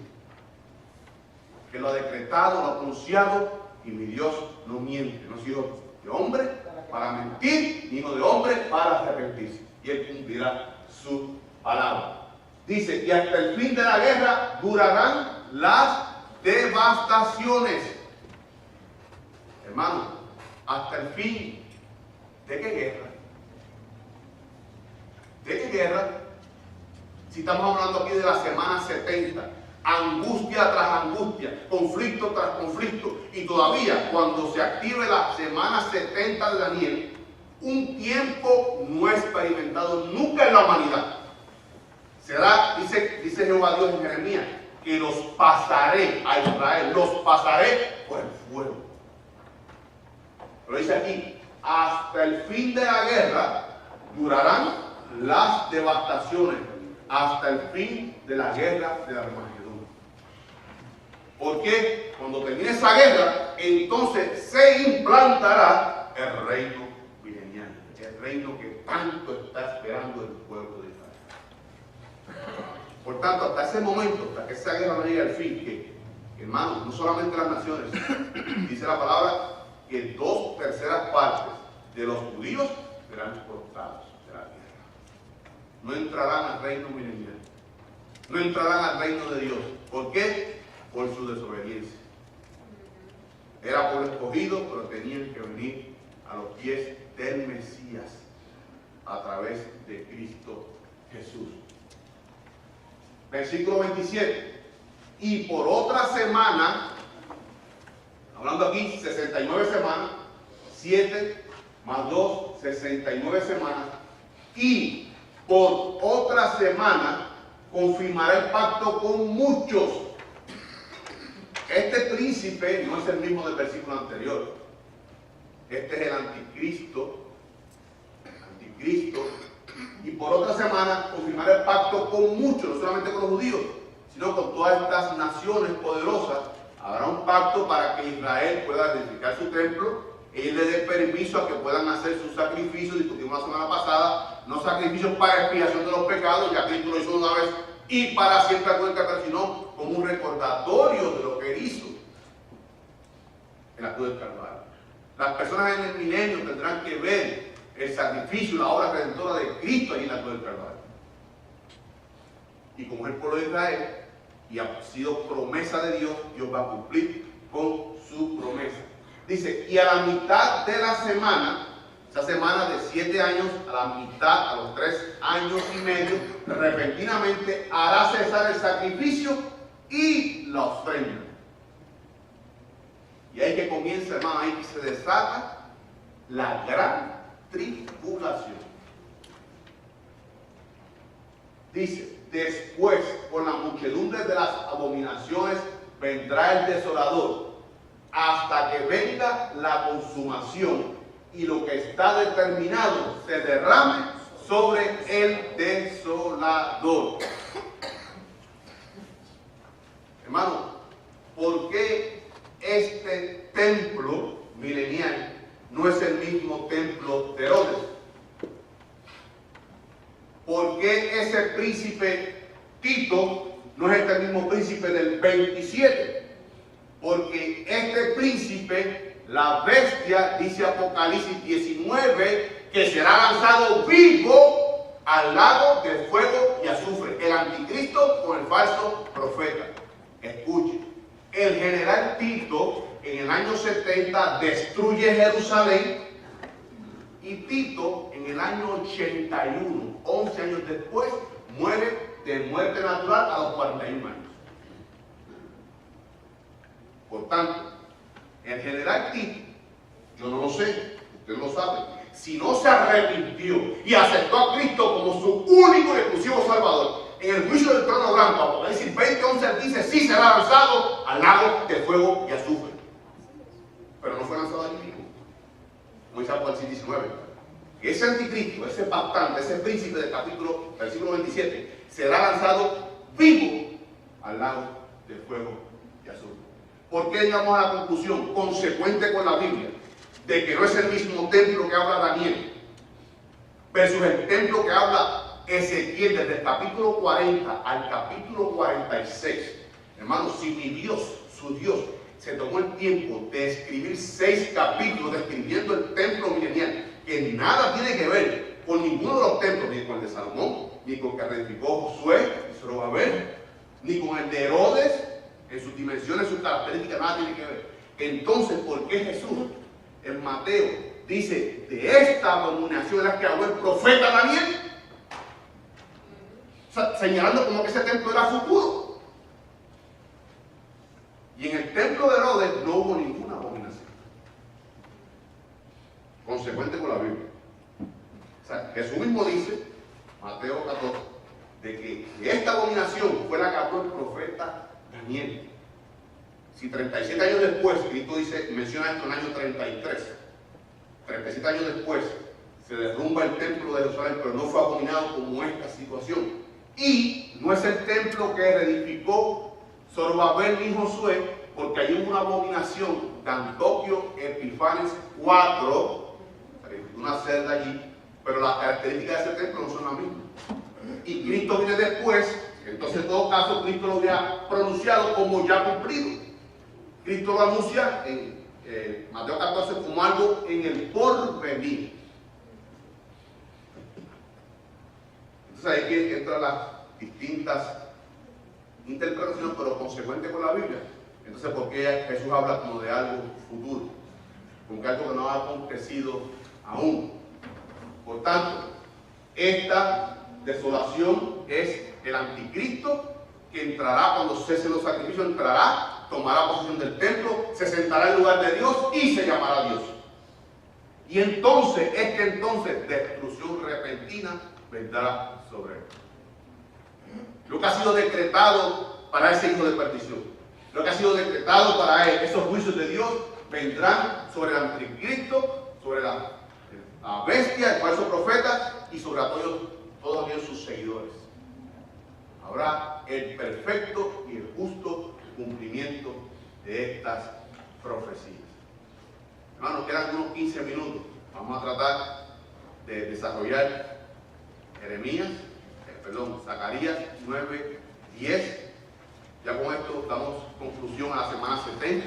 Que lo ha decretado, lo ha anunciado, y mi Dios no miente. No es hijo de hombre para mentir, ni hijo de hombre para arrepentirse. Y Él cumplirá su palabra. Dice, y hasta el fin de la guerra durarán las devastaciones. Hermano, hasta el fin. ¿De qué guerra? ¿De qué guerra? Si estamos hablando aquí de la semana 70, angustia tras angustia, conflicto tras conflicto, y todavía cuando se active la semana 70 de Daniel, un tiempo no experimentado nunca en la humanidad. Será, dice Jehová Dios en Jeremías, que los pasaré a Israel, los pasaré por el fuego. Pero dice aquí, hasta el fin de la guerra durarán las devastaciones, hasta el fin de la guerra de Armagedón. Porque cuando termine esa guerra, entonces se implantará el reino milenial, el reino que tanto está esperando el pueblo de Israel. Por tanto, hasta ese momento, hasta que esa guerra no llegue al fin, que, hermanos, no solamente las naciones, dice la palabra que 2/3 partes de los judíos serán cortados de la tierra. No entrarán al reino milenial. No entrarán al reino de Dios. ¿Por qué? Por su desobediencia. Era pueblo escogido, pero tenían que venir a los pies del Mesías a través de Cristo Jesús. Versículo 27. Y por otra semana, hablando aquí 69 semanas, 7 más 2, 69 semanas, y por otra semana confirmará el pacto con muchos. Este príncipe no es el mismo del versículo anterior. Este es el anticristo. Y por otra semana confirmará el pacto con muchos, no solamente con los judíos, sino con todas estas naciones poderosas. Habrá un pacto para que Israel pueda edificar su templo, él le dé permiso a que puedan hacer sus sacrificios, discutimos la semana pasada, no sacrificios para expiación de los pecados, ya Cristo lo hizo una vez y para siempre, sino como un recordatorio de lo que él hizo en la cruz del Calvario. Las personas en el milenio tendrán que ver el sacrificio, la obra redentora de Cristo ahí en la cruz del Calvario. Y como es el pueblo de Israel y ha sido promesa de Dios, Dios va a cumplir con su promesa. Dice, y a la mitad de la semana, esa semana de 7 años, a la mitad, a los 3 años y medio, repentinamente hará cesar el sacrificio y la ofrenda. Y ahí que comienza, hermano, ahí que se desata la gran tribulación. Dice, después, con la muchedumbre de las abominaciones, vendrá el desolador, hasta que venga la consumación y lo que está determinado se derrame sobre el desolador. Hermano, ¿por qué este templo milenial no es el mismo templo de Herodes? ¿Por qué ese príncipe Tito no es este mismo príncipe del 27? Porque este príncipe, la bestia, dice Apocalipsis 19, que será lanzado vivo al lago de fuego y azufre. El anticristo con el falso profeta. Escuche, el general Tito en el año 70 destruye Jerusalén y Tito en el año 81, 11 años después, muere de muerte natural a los 41 años. Por tanto, el general Tito, yo no lo sé, usted lo sabe, si no se arrepintió y aceptó a Cristo como su único y exclusivo Salvador, en el juicio del trono blanco, Apocalipsis 20:11 dice, sí será lanzado al lago de fuego y azufre. Pero no fue lanzado allí mismo, como dice Apocalipsis 19. Ese anticristo, ese pactante, ese príncipe del versículo 27, será lanzado vivo al lago de fuego y azufre. ¿Por qué llegamos a la conclusión, consecuente con la Biblia, de que no es el mismo templo que habla Daniel versus el templo que habla Ezequiel desde el capítulo 40 al capítulo 46? Hermanos, si mi Dios, su Dios, se tomó el tiempo de escribir 6 capítulos describiendo el templo milenial, que nada tiene que ver con ninguno de los templos, ni con el de Salomón, ni con el que reedificó Josué y Zorobabel, ni con el de Herodes, en sus dimensiones, sus características, nada tiene que ver. Entonces, ¿por qué Jesús en Mateo dice, de esta abominación de la que habló el profeta Daniel? O sea, señalando como que ese templo era futuro. Y en el templo de Herodes no hubo ninguna abominación. Consecuente con la Biblia. O sea, Jesús mismo dice, Mateo 14, de que esta abominación fue la que habló el profeta Daniel. Si 37 años después, Cristo dice, menciona esto en el año 33, 37 años después, se derrumba el templo de Jerusalén, pero no fue abominado como esta situación. Y no es el templo que reedificó Zorobabel ni Josué, porque hay una abominación de Antoquio Epifanes 4, una celda allí, pero las características de ese templo no son las mismas. Y Cristo viene después, entonces en todo caso Cristo lo había pronunciado como ya cumplido. Cristo lo anuncia en Mateo 14 como algo en el porvenir. Entonces ahí que entran las distintas interpretaciones, pero consecuentes con la Biblia. Entonces, ¿por qué Jesús habla como de algo futuro? con algo que no ha acontecido aún. Por tanto, esta desolación es el anticristo que entrará cuando cesen los sacrificios, entrará, tomará posesión del templo, se sentará en lugar de Dios y se llamará Dios. Y entonces, destrucción repentina vendrá sobre él. Lo que ha sido decretado para ese hijo de perdición, lo que ha sido decretado para él, esos juicios de Dios vendrán sobre el anticristo, sobre la bestia, el falso profeta y sobre todos aquellos sus seguidores. Habrá el perfecto y el justo cumplimiento de estas profecías. Hermanos, quedan unos 15 minutos. Vamos a tratar de desarrollar Zacarías 9, 10. Ya con esto damos conclusión a la semana 70.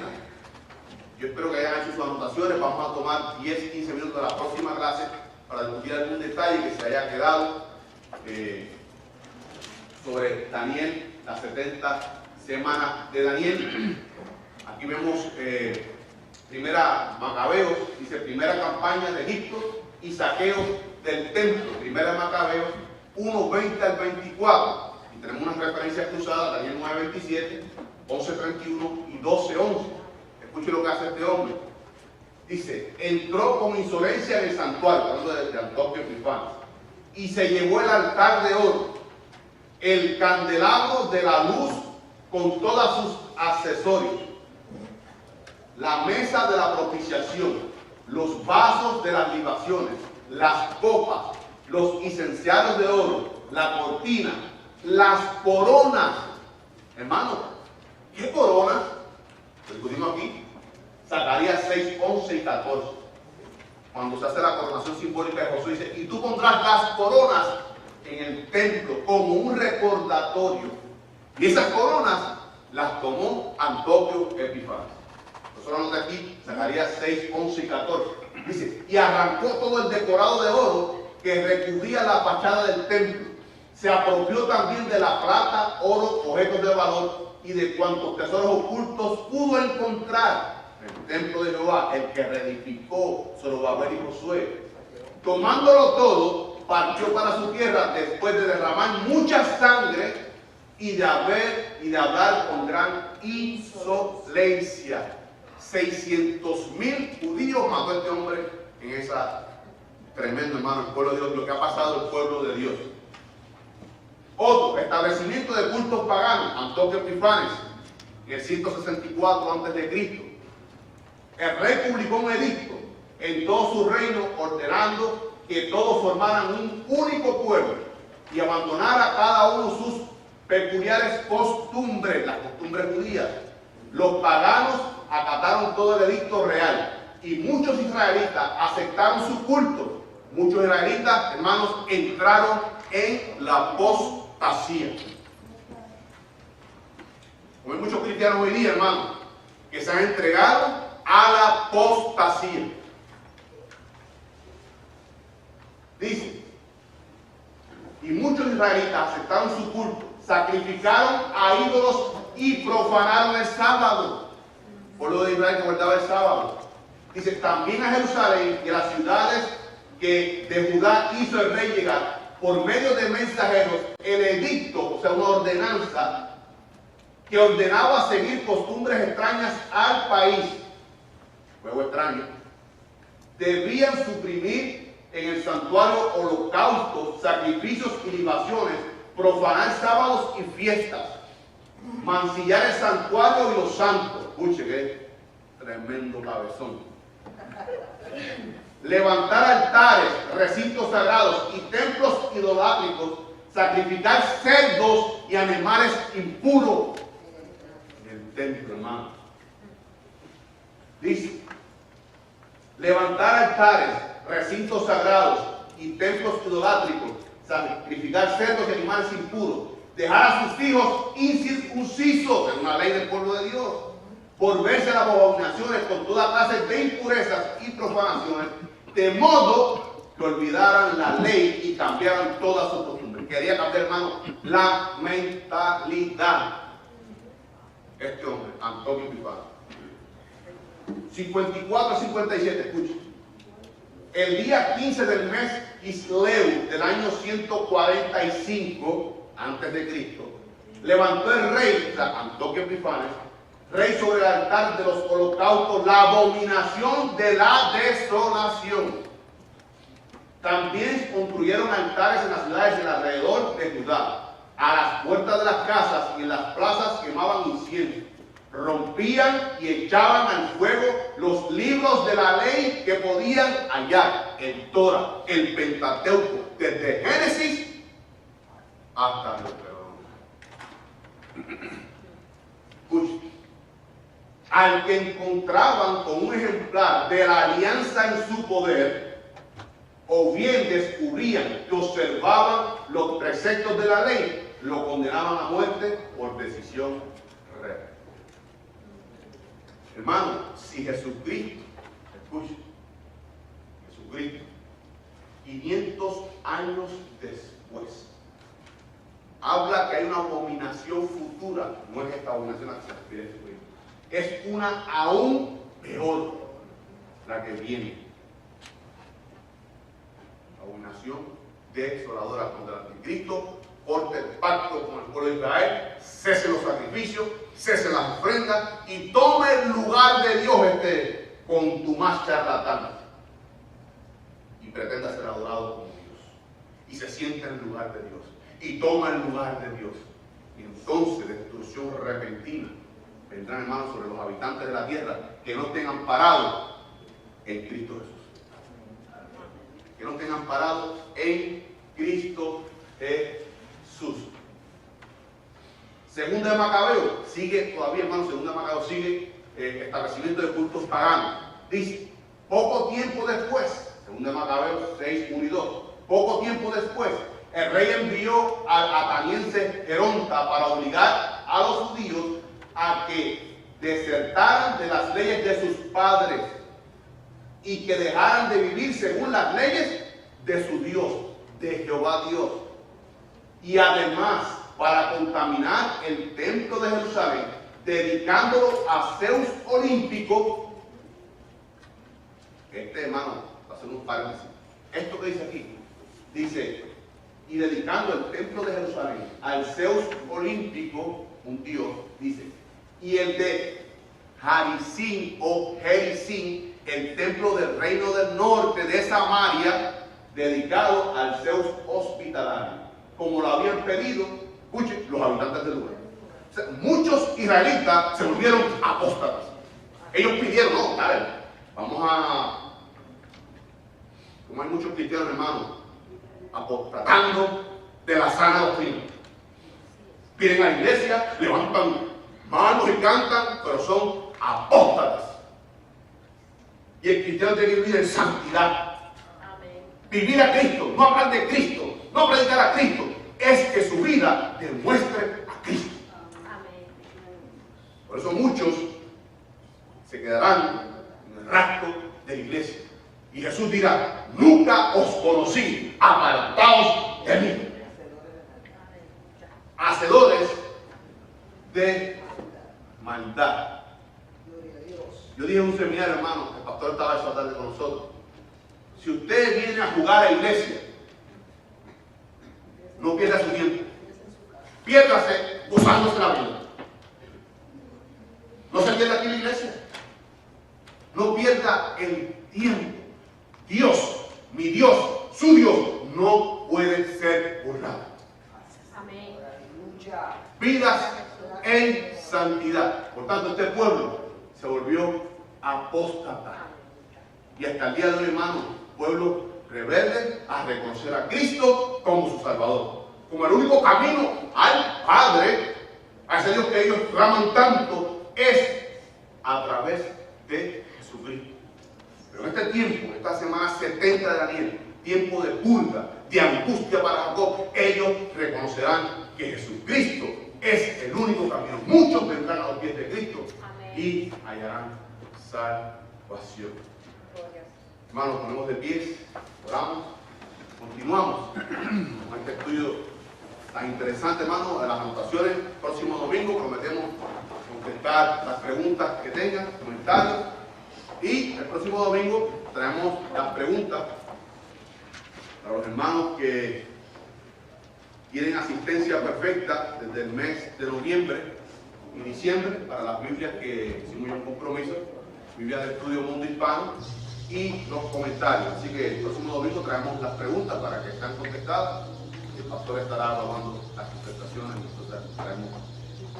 Yo espero que hayan hecho sus anotaciones. Vamos a tomar 10, 15 minutos de la próxima clase para discutir algún detalle que se haya quedado sobre Daniel, las 70 semanas de Daniel. Aquí vemos primera Macabeos, dice primera campaña de Egipto y saqueo del templo. Primera Macabeos 1, 20 al 24. Y tenemos unas referencias cruzadas, Daniel 9, 27, 11, 31 y 12, 11. Escuche lo que hace este hombre. Dice, entró con insolencia en el santuario, hablando de Antoquio Epifanes, y se llevó el altar de oro, el candelabro de la luz con todos sus accesorios, la mesa de la propiciación, los vasos de las libaciones, las copas, los incenciarios de oro, la cortina, las coronas. Hermano, ¿qué coronas? Lo discutimos aquí. Zacarías 6, 11 y 14. Cuando se hace la coronación simbólica de Josué, dice, y tú pondrás las coronas en el templo como un recordatorio. Y esas coronas las tomó Antoquio Epifanes. Nosotros nota aquí, Zacarías 6, 11 y 14. Dice, y arrancó todo el decorado de oro que recubría la fachada del templo. Se apropió también de la plata, oro, objetos de valor y de cuantos tesoros ocultos pudo encontrar en el templo de Jehová, el que reedificó Zorobabel y Josué. Tomándolo todo, partió para su tierra después de derramar mucha sangre y de hablar con gran insolencia. 600,000 judíos mató este hombre en esa tremendo, hermano, el pueblo de Dios, lo que ha pasado el pueblo de Dios. Otro, establecimiento de cultos paganos, Antoquio Epifanes, en el 164 a.C. El rey publicó un edicto en todo su reino ordenando que todos formaran un único pueblo y abandonara cada uno sus peculiares costumbres, las costumbres judías. Los paganos acataron todo el edicto real y muchos israelitas aceptaron su culto. Muchos israelitas, hermanos, entraron en la apostasía. Como hay muchos cristianos hoy día, hermanos, que se han entregado a la apostasía. Dice, y muchos israelitas aceptaron su culto, sacrificaron a ídolos y profanaron el sábado. Por lo de Israel que guardaba el sábado. Dice, también a Jerusalén y a las ciudades que de Judá hizo el rey llegar por medio de mensajeros el edicto, o sea, una ordenanza que ordenaba seguir costumbres extrañas al país. Juego extraño. Debían suprimir en el santuario holocaustos, sacrificios y libaciones, profanar sábados y fiestas, mancillar el santuario y los santos. Escuche que tremendo cabezón. Levantar altares, recintos sagrados y templos idolátricos, sacrificar cerdos y animales impuros en el templo, hermano. Dice, levantar altares, recintos sagrados y templos idolátricos, sacrificar cerdos y animales impuros, dejar a sus hijos incircuncisos, es una ley del pueblo de Dios, volverse a las abominaciones con toda clase de impurezas y profanaciones, de modo que olvidaran la ley y cambiaran todas sus costumbres. Quería cambiar, hermano, la mentalidad. Este hombre, Antoquio Epifanes. 54 a 57, escuchen. El día 15 del mes Kisleu del año 145 antes de Cristo, levantó el rey, o sea, Antíoco Epifanes, rey sobre el altar de los holocaustos, la abominación de la desolación. También construyeron altares en las ciudades del alrededor de Judá. A las puertas de las casas y en las plazas quemaban incienso. Rompían y echaban al fuego los libros de la ley que podían hallar, el Torah, el Pentateuco, desde Génesis hasta Deuteronomio. Escuchen. Al que encontraban con un ejemplar de la alianza en su poder, o bien descubrían que observaban los preceptos de la ley, lo condenaban a muerte por decisión real. Hermano, si Jesucristo, escuchen, Jesucristo, 500 años después, habla que hay una abominación futura, no es esta abominación a la que se refiere Jesucristo, es una aún peor, la que viene. Abominación desoladora contra el anticristo, corte el pacto con el pueblo de Israel, cese los sacrificios, cese las ofrendas y tome el lugar de Dios con tu más charlatán y pretenda ser adorado como Dios y se sienta en el lugar de Dios y toma el lugar de Dios y entonces destrucción repentina vendrán, hermanos, sobre los habitantes de la tierra que no estén amparados en Cristo Jesús. Que no estén amparados en Cristo Jesús. Segunda de Macabeo sigue todavía, hermano, Segunda de Macabeo sigue establecimiento de cultos paganos. Dice, poco tiempo después, Segunda de Macabeo 6, 1 y 2, poco tiempo después, el rey envió al ateniense Geronta para obligar a los judíos a que desertaran de las leyes de sus padres y que dejaran de vivir según las leyes de su Dios, de Jehová Dios. Y además, para contaminar el templo de Jerusalén, dedicándolo a Zeus olímpico. Hermano, va a hacer un paréntesis. Esto que dice aquí, dice, y dedicando el templo de Jerusalén al Zeus olímpico, un dios, dice, y el de Harisín o Gerizim, el templo del reino del norte de Samaria, dedicado al Zeus hospitalario, como lo habían pedido, escuchen, los habitantes del lugar. O sea, muchos israelitas se volvieron apóstatas. Ellos pidieron, no, dale, vamos a, como hay muchos cristianos, hermanos, apostatando de la sana doctrina. Vienen a la iglesia, levantan manos y cantan, pero son apóstatas. Y el cristiano tiene que vivir en santidad. Amén. Vivir a Cristo, no hablar de Cristo, no predicar a Cristo, es que su vida demuestre a Cristo. Amén. Por eso muchos se quedarán en el rastro de la iglesia. Y Jesús dirá, nunca os conocí, apartaos de mí. Hacedores de maldad. Yo dije en un seminario, hermano, el pastor estaba esa tarde con nosotros. Si usted viene a jugar a la iglesia, no pierda su tiempo. Piérdase gozándose la vida. No se pierda aquí en la iglesia. No pierda el tiempo. Dios, mi Dios, su Dios, no puede ser burlado. Amén. Vidas en santidad. Por tanto, este pueblo se volvió apóstata. Y hasta el día de hoy, hermano, pueblo rebelde a reconocer a Cristo como su Salvador. Como el único camino al Padre, a ese Dios que ellos claman tanto, es a través de Jesucristo. Pero en este tiempo, esta semana 70 de Daniel, tiempo de purga, de angustia para Jacob, ellos reconocerán que Jesucristo es el único camino. Muchos vendrán a los pies de Cristo. Amén. Y hallarán salvación. Hermanos, ponemos de pies, oramos, continuamos con este estudio tan interesante, hermano, de las anotaciones. Próximo domingo prometemos contestar las preguntas que tengan, comentarios. Y el próximo domingo traemos las preguntas para los hermanos que tienen asistencia perfecta desde el mes de noviembre y diciembre para las Biblias que hicimos ya un compromiso, Biblia de Estudio Mundo Hispano, y los comentarios. Así que el próximo domingo traemos las preguntas para que sean contestadas. El pastor estará evaluando las contestaciones y entonces traemos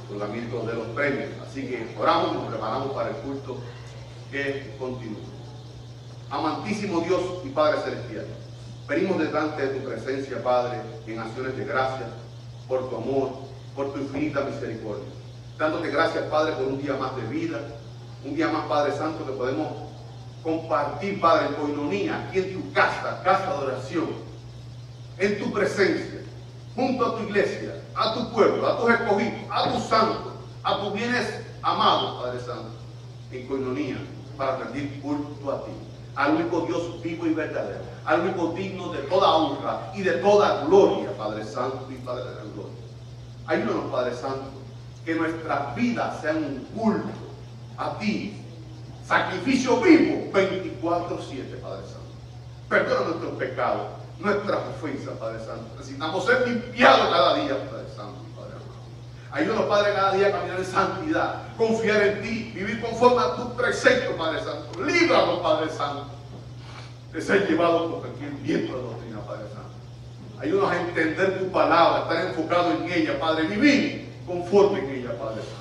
otorgamiento de los premios. Así que oramos y nos preparamos para el culto que continúa. Amantísimo Dios y Padre Celestial, venimos delante de tu presencia, Padre, en acciones de gracias por tu amor, por tu infinita misericordia. Dándote gracias, Padre, por un día más de vida, un día más, Padre Santo, que podemos compartir, Padre, en coinonía, aquí en tu casa, casa de oración, en tu presencia, junto a tu iglesia, a tu pueblo, a tus escogidos, a tus santos, a tus bienes amados, Padre Santo, en coinonía, para rendir culto a ti, al único Dios vivo y verdadero, al único digno de toda honra y de toda gloria, Padre Santo y Padre de la gloria. Ayúdanos, Padre Santo, que nuestras vidas sean un culto a ti, sacrificio vivo 24/7, Padre Santo. Perdona nuestros pecados, nuestras ofensas, Padre Santo. Necesitamos ser limpiados cada día, Padre Santo y Padre amado. Ayúdanos, Padre, cada día a caminar en santidad, confiar en ti, vivir conforme a tus preceptos, Padre Santo. Líbranos, Padre Santo, de ser llevados por cualquier viento de doctrina, Padre Santo. Ayúdanos a entender tu palabra, estar enfocado en ella, Padre, vivir conforme en ella, Padre Santo.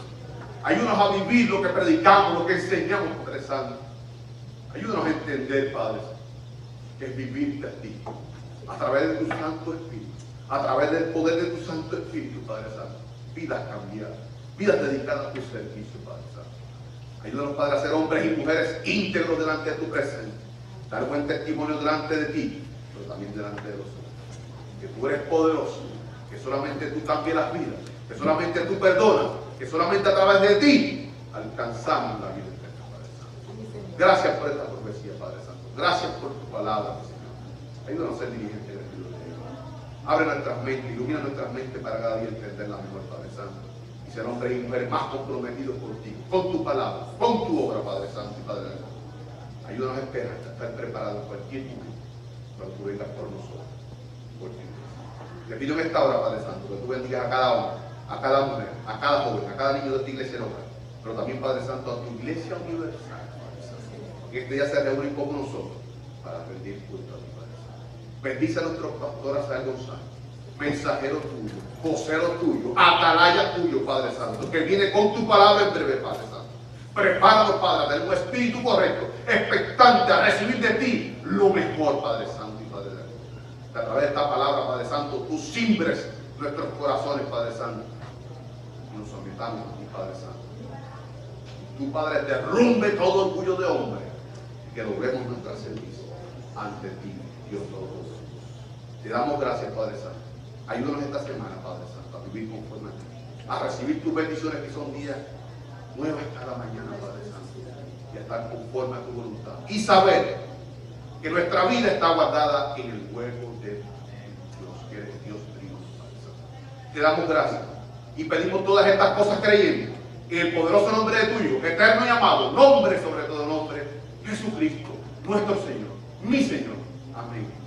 Ayúdanos a vivir lo que predicamos, lo que enseñamos, Padre Santo. Ayúdanos a entender, Padre, que es vivirte a ti, a través de tu Santo Espíritu, a través del poder de tu Santo Espíritu, Padre Santo. Vidas cambiadas, vidas dedicadas a tu servicio, Padre Santo. Ayúdanos, Padre, a ser hombres y mujeres íntegros delante de tu presencia, dar buen testimonio delante de ti, pero también delante de los hombres. Que tú eres poderoso, que solamente tú cambias las vidas, que solamente tú perdonas, que solamente a través de ti alcanzamos la vida eterna, Padre Santo. Gracias por esta profecía, Padre Santo. Gracias por tu palabra, Señor. Ayúdanos a ser diligentes en el estilo de Dios. Abre nuestras mentes, ilumina nuestras mentes para cada día entenderla mejor, Padre Santo. Y ser hombres y mujeres más comprometidos contigo, con tu palabra, con tu obra, Padre Santo y Padre de la gloria. Ayúdanos a esperar, a estar preparados en cualquier momento cuando tú vengas por nosotros. Por ti. Te pido en esta hora, Padre Santo, que tú bendigas a cada hombre, a cada mujer, a cada joven, a cada niño de esta iglesia local, pero también, Padre Santo, a tu iglesia universal, Padre Santo, que este día se reúnen con nosotros para rendir culto a ti, Padre Santo. Bendice a nuestro pastor Asael González, mensajero tuyo, vocero tuyo, atalaya tuyo, Padre Santo, que viene con tu palabra en breve, Padre Santo. Prepáranos, Padre, a tener un espíritu correcto, expectante a recibir de ti lo mejor, Padre Santo y Padre de la gloria. Que a través de esta palabra, Padre Santo, tú simbres nuestros corazones, Padre Santo, y nos sometamos a ti, Padre Santo. Y tú, Padre, derrumbe todo orgullo de hombre y que doblemos nuestra servicio ante ti, Dios Todopoderoso. Te damos gracias, Padre Santo. Ayúdanos esta semana, Padre Santo, a vivir conforme a ti, a recibir tus bendiciones que son días nuevas cada mañana, Padre Santo, y a estar conforme a tu voluntad. Y saber que nuestra vida está guardada en el hueco de Dios, que eres Dios trino, Padre Santo. Te damos gracias y pedimos todas estas cosas creyendo en el poderoso nombre de tu Hijo, eterno y amado, nombre sobre todo nombre, Jesucristo, nuestro Señor, mi Señor. Amén.